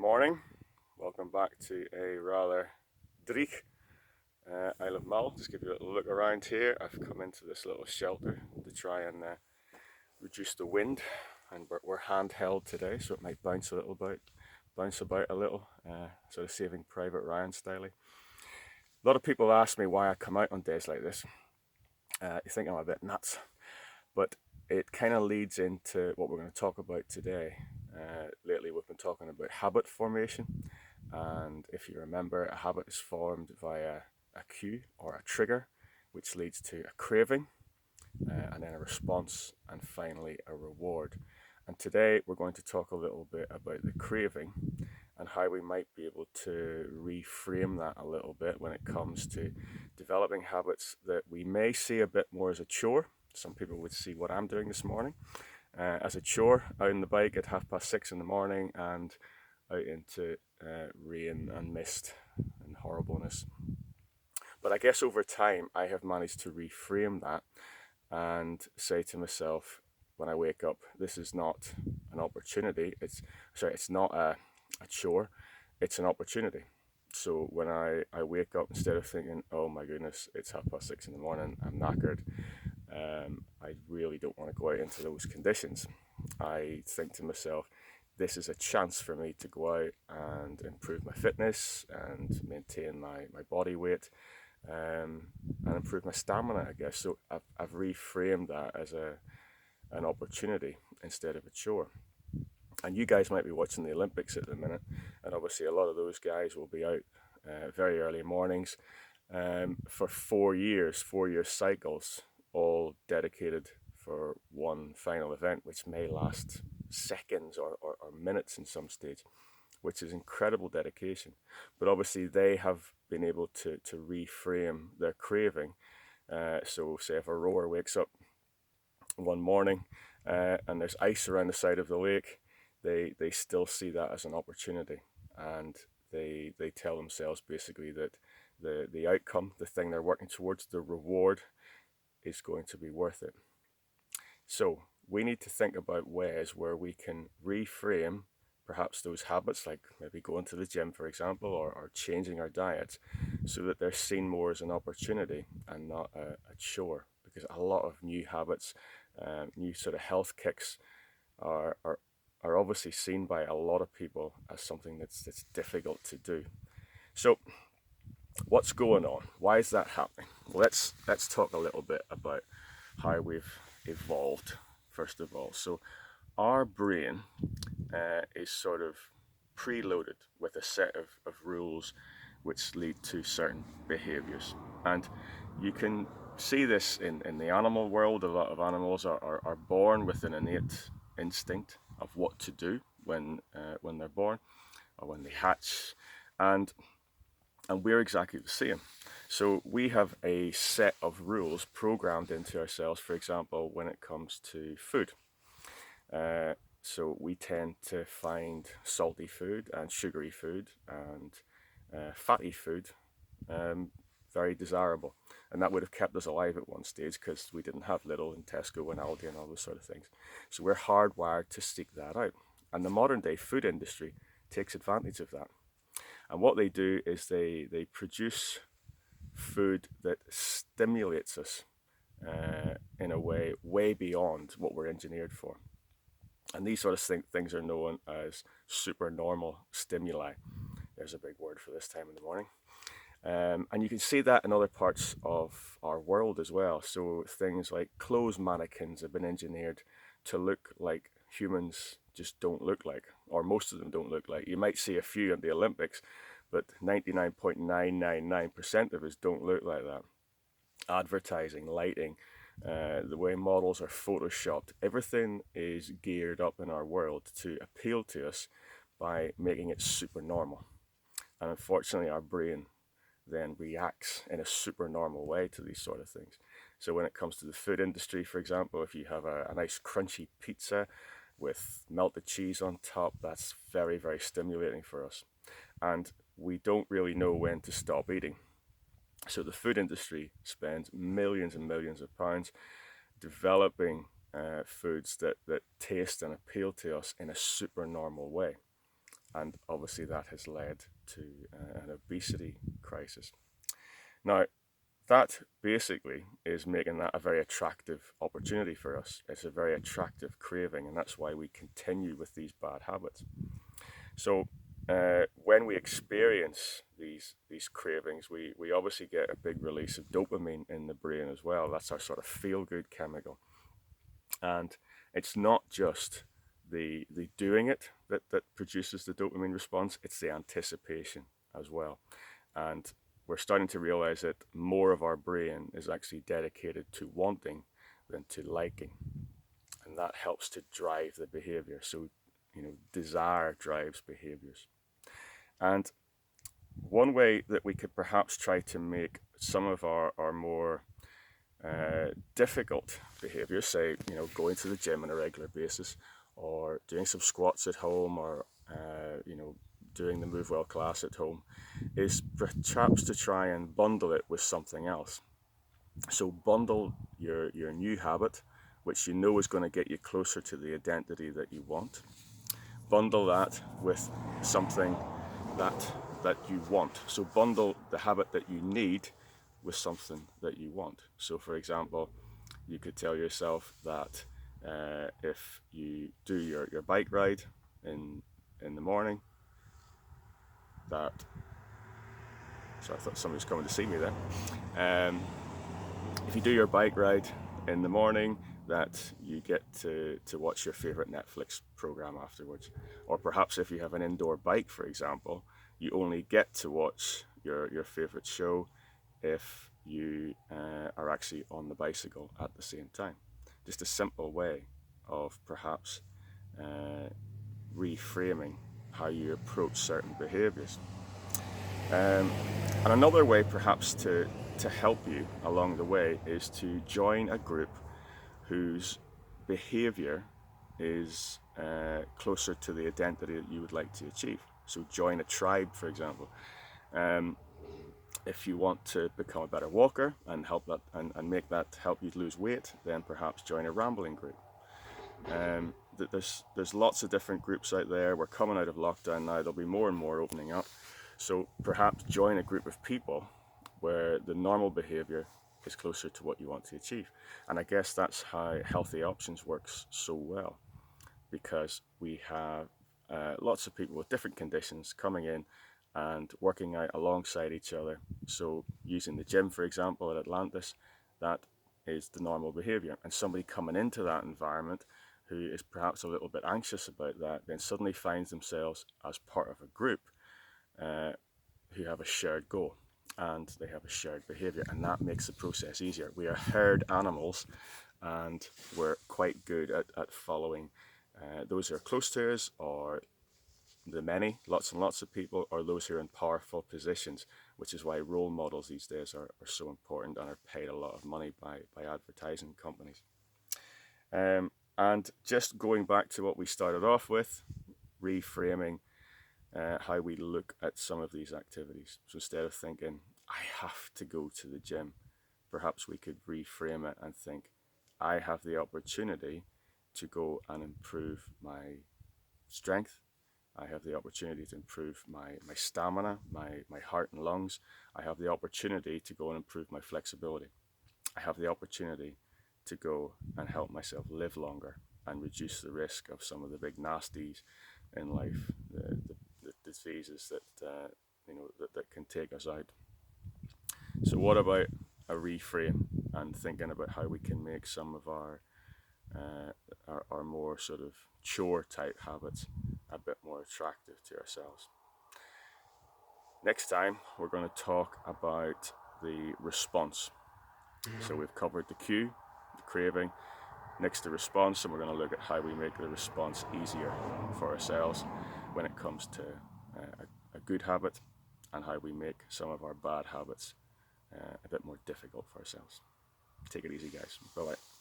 morning. Welcome back to a rather dreich Isle of Mull. Just give you a little look around here. I've come into this little shelter to try and reduce the wind, and we're handheld today, so it might bounce about a little, sort of saving Private Ryan style. A lot of people ask me why I come out on days like this. You think I'm a bit nuts, but it kind of leads into what we're going to talk about today. Lately, we've been talking about habit formation, and if you remember, a habit is formed via a cue or a trigger, which leads to a craving, and then a response, and finally a reward. And today, we're going to talk a little bit about the craving and how we might be able to reframe that a little bit when it comes to developing habits that we may see a bit more as a chore. Some people would see what I'm doing this morning as a chore, out on the bike at 6:30 in the morning and out into rain and mist and horribleness. But I guess over time I have managed to reframe that and say to myself when I wake up, this is not an opportunity. It's not a chore, it's an opportunity. So when I wake up, instead of thinking, oh my goodness, it's 6:30 in the morning, I'm knackered, I really don't want to go out into those conditions, I think to myself, this is a chance for me to go out and improve my fitness and maintain my body weight, and improve my stamina, I guess. So I've reframed that as an opportunity instead of a chore. And you guys might be watching the Olympics at the minute, and obviously a lot of those guys will be out very early mornings for 4 year cycles, all dedicated for one final event, which may last seconds or minutes in some stage, which is incredible dedication. But obviously they have been able to reframe their craving. So say if a rower wakes up one morning and there's ice around the side of the lake, they still see that as an opportunity, and they tell themselves basically that the outcome, the thing they're working towards, the reward, is going to be worth it. So we need to think about ways where we can reframe perhaps those habits, like maybe going to the gym, for example, or changing our diets, so that they're seen more as an opportunity and not a chore. Because a lot of new habits, new sort of health kicks are obviously seen by a lot of people as something that's difficult to do. So what's going on? Why is that happening? Well, let's talk a little bit about how we've evolved, first of all. So our brain is sort of preloaded with a set of rules which lead to certain behaviors. And you can see this in the animal world. A lot of animals are born with an innate instinct of what to do when they're born or when they hatch. And we're exactly the same. So we have a set of rules programmed into ourselves, for example, when it comes to food. So we tend to find salty food and sugary food and fatty food very desirable. And that would have kept us alive at one stage because we didn't have Lidl and Tesco and Aldi and all those sort of things. So we're hardwired to seek that out. And the modern day food industry takes advantage of that. And what they do is they produce food that stimulates us in a way beyond what we're engineered for. And these sort of things are known as supernormal stimuli. There's a big word for this time in the morning. And you can see that in other parts of our world as well. So things like clothes mannequins have been engineered to look like humans just don't look like, or most of them don't look like. You might see a few at the Olympics, but 99.999% of us don't look like that. Advertising, lighting, the way models are photoshopped, everything is geared up in our world to appeal to us by making it super normal. And unfortunately, our brain then reacts in a super normal way to these sort of things. So when it comes to the food industry, for example, if you have a nice crunchy pizza with melted cheese on top, that's very, very stimulating for us. And we don't really know when to stop eating. So the food industry spends millions and millions of pounds developing foods that taste and appeal to us in a super normal way. and obviously that has led to an obesity crisis. Now, that basically is making that a very attractive opportunity for us. It's a very attractive craving, and that's why we continue with these bad habits. So when we experience these cravings, we obviously get a big release of dopamine in the brain as well. That's our sort of feel-good chemical. And it's not just the doing it that produces the dopamine response, it's the anticipation as well. And we're starting to realize that more of our brain is actually dedicated to wanting than to liking. And that helps to drive the behavior. So, desire drives behaviors. And one way that we could perhaps try to make some of our more difficult behaviors, say, going to the gym on a regular basis, or doing some squats at home, or, doing the Move Well class at home, is perhaps to try and bundle it with something else. So bundle your new habit, which you know is going to get you closer to the identity that you want. Bundle that with something that you want. So bundle the habit that you need with something that you want. So for example, you could tell yourself that if you do your bike ride in the morning, that, so I thought somebody was coming to see me there. If you do your bike ride in the morning, that you get to watch your favorite Netflix program afterwards. Or perhaps if you have an indoor bike, for example, you only get to watch your favorite show if you are actually on the bicycle at the same time. Just a simple way of perhaps reframing how you approach certain behaviors. And another way perhaps to help you along the way is to join a group whose behavior is closer to the identity that you would like to achieve. So join a tribe, for example. If you want to become a better walker and help that and make that help you lose weight, then perhaps join a rambling group. There's lots of different groups out there. We're coming out of lockdown now. There'll be more and more opening up. So perhaps join a group of people where the normal behavior is closer to what you want to achieve. And I guess that's how Healthy Options works so well, because we have lots of people with different conditions coming in and working out alongside each other. So using the gym, for example, at Atlantis, that is the normal behavior. And somebody coming into that environment who is perhaps a little bit anxious about that, then suddenly finds themselves as part of a group who have a shared goal and they have a shared behavior, and that makes the process easier. We are herd animals, and we're quite good at following those who are close to us, or the many, lots and lots of people, or those who are in powerful positions, which is why role models these days are so important and are paid a lot of money by advertising companies. And just going back to what we started off with, reframing how we look at some of these activities. So instead of thinking, I have to go to the gym, perhaps we could reframe it and think, I have the opportunity to go and improve my strength. I have the opportunity to improve my stamina, my heart and lungs. I have the opportunity to go and improve my flexibility. I have the opportunity to go and help myself live longer and reduce the risk of some of the big nasties in life, the diseases that can take us out. So what about a reframe and thinking about how we can make some of our more sort of chore type habits a bit more attractive to ourselves? Next time we're going to talk about the response. So we've covered the cue, the craving, next the response, and we're going to look at how we make the response easier for ourselves when it comes to a good habit, and how we make some of our bad habits a bit more difficult for ourselves. Take it easy, guys. Bye-bye.